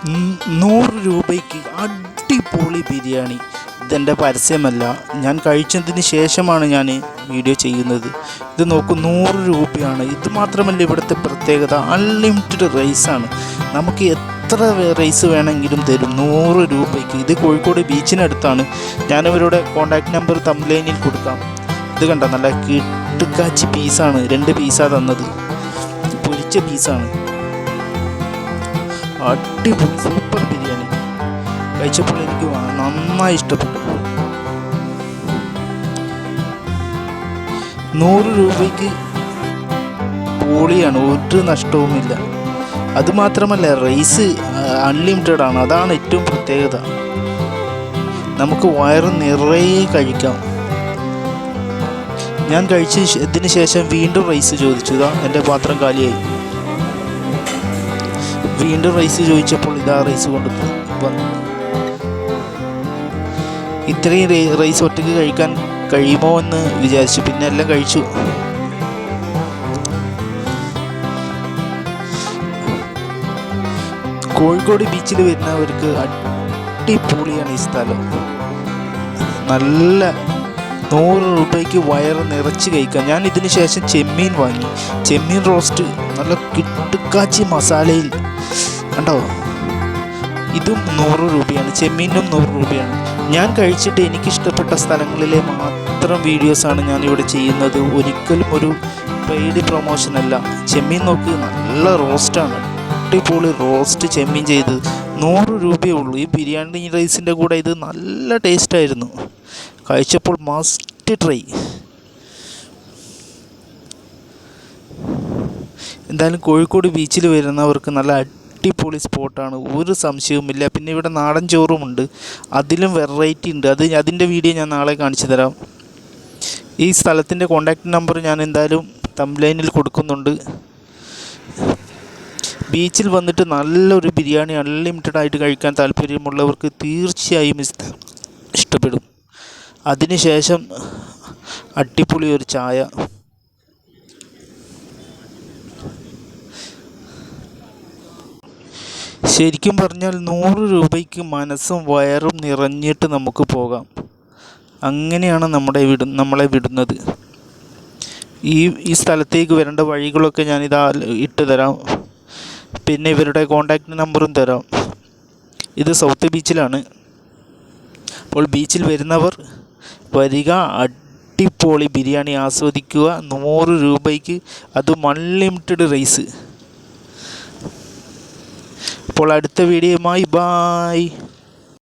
100 രൂപയ്ക്ക് അടിപൊളി ബിരിയാണി. ഇതെൻ്റെ പരസ്യമല്ല, ഞാൻ കഴിച്ചതിന് ശേഷമാണ് ഞാൻ വീഡിയോ ചെയ്യുന്നത്. ഇത് നോക്കൂ, 100 രൂപയാണ്. ഇത് മാത്രമല്ല ഇവിടുത്തെ പ്രത്യേകത, അൺലിമിറ്റഡ് റൈസാണ്. നമുക്ക് എത്ര റൈസ് വേണമെങ്കിലും തരും 100 രൂപയ്ക്ക്. ഇത് കോഴിക്കോട് ബീച്ചിനടുത്താണ്. ഞാനവരുടെ കോൺടാക്റ്റ് നമ്പർ തംബ്നെയിലിൽ കൊടുക്കാം. ഇത് കണ്ട, നല്ല കിട്ടുക്കാച്ചി പീസാണ്. 2 പീസാണ് തന്നത്, പൊരിച്ച പീസാണ്. അടിപൊളി സൂപ്പർ ബിരിയാണി. കഴിച്ചപ്പോൾ എനിക്ക് നന്നായി ഇഷ്ടപ്പെട്ടു. 100 രൂപയ്ക്ക് പൊളിയാണ്, ഒരു നഷ്ടവുമില്ല. അതുമാത്രമല്ല റൈസ് അൺലിമിറ്റഡ് ആണ്, അതാണ് ഏറ്റവും പ്രത്യേകത. നമുക്ക് വയറ് നിറയെ കഴിക്കാം. ഞാൻ കഴിച്ചതിന് ശേഷം വീണ്ടും റൈസ് ചോദിച്ചു. എൻ്റെ പാത്രം കാലിയായി. വീണ്ടും റൈസ് ചോദിച്ചപ്പോൾ ഇതാ റൈസ് കൊണ്ട് വന്നു. ഇത്രയും റൈസ് ഒറ്റയ്ക്ക് കഴിക്കാൻ കഴിയുമോ എന്ന് വിചാരിച്ചു, പിന്നെ എല്ലാം കഴിച്ചു. കോഴിക്കോട് ബീച്ചിൽ വരുന്നവർക്ക് അടിപൊളിയാണ് ഈ സ്ഥലം. നല്ല 100 രൂപയ്ക്ക് വയറ് നിറച്ച് കഴിക്കാം. ഞാൻ ഇതിന് ശേഷം ചെമ്മീൻ വാങ്ങി. ചെമ്മീൻ റോസ്റ്റ് നല്ല കിട്ടുക്കാച്ചി മസാലയിൽ കണ്ടോ. ഇതും 100 രൂപയാണ്, ചെമ്മീനും 100 രൂപയാണ്. ഞാൻ കഴിച്ചിട്ട് എനിക്കിഷ്ടപ്പെട്ട സ്ഥലങ്ങളിലെ മാത്രം വീഡിയോസാണ് ഞാനിവിടെ ചെയ്യുന്നത്. ഒരിക്കലും ഒരു പെയ്ഡ് പ്രൊമോഷനല്ല. ചെമ്മീൻ നോക്ക്, നല്ല റോസ്റ്റാണ്. അടിപൊളി റോസ്റ്റ് ചെമ്മീൻ ചെയ്ത് 100 രൂപയേ ഉള്ളൂ. ഈ ബിരിയാണി റൈസിൻ്റെ കൂടെ ഇത് നല്ല ടേസ്റ്റായിരുന്നു. കഴിച്ചപ്പോൾ മസ്റ്റ് ട്രൈ. എന്തായാലും കോഴിക്കോട് ബീച്ചിൽ വരുന്നവർക്ക് നല്ല അടിപൊളി സ്പോട്ടാണ്, ഒരു സംശയവുമില്ല. പിന്നെ ഇവിടെ നാടൻ ചോറുമുണ്ട്, അതിലും വെറൈറ്റി ഉണ്ട്. അതിൻ്റെ വീഡിയോ ഞാൻ നാളെ കാണിച്ചു തരാം. ഈ സ്ഥലത്തിൻ്റെ കോൺടാക്റ്റ് നമ്പർ ഞാൻ എന്തായാലും തംബ്നെയിലിൽ കൊടുക്കുന്നുണ്ട്. ബീച്ചിൽ വന്നിട്ട് നല്ലൊരു ബിരിയാണി അൺലിമിറ്റഡ് ആയിട്ട് കഴിക്കാൻ താല്പര്യമുള്ളവർക്ക് തീർച്ചയായും ഇഷ്ടപ്പെടും. അതിനുശേഷം അടിപൊളി ഒരു ചായ. ശരിക്കും പറഞ്ഞാൽ 100 രൂപയ്ക്ക് മനസ്സും വയറും നിറഞ്ഞിട്ട് നമുക്ക് പോകാം. അങ്ങനെയാണ് നമ്മളെ വിടുന്നത്. ഈ സ്ഥലത്തേക്ക് വരേണ്ട വഴികളൊക്കെ ഞാനിതാ ഇട്ട് തരാം. പിന്നെ ഇവരുടെ കോൺടാക്റ്റ് നമ്പറും തരാം. ഇത് സൗത്ത് ബീച്ചിലാണ്. അപ്പോൾ ബീച്ചിൽ വരുന്നവർ വരിക, അടിപൊളി ബിരിയാണി ആസ്വദിക്കുക. 100 രൂപയ്ക്ക്, അതും അൺലിമിറ്റഡ് റൈസ്. അപ്പോൾ അടുത്ത വീഡിയോയുമായി ബായ്.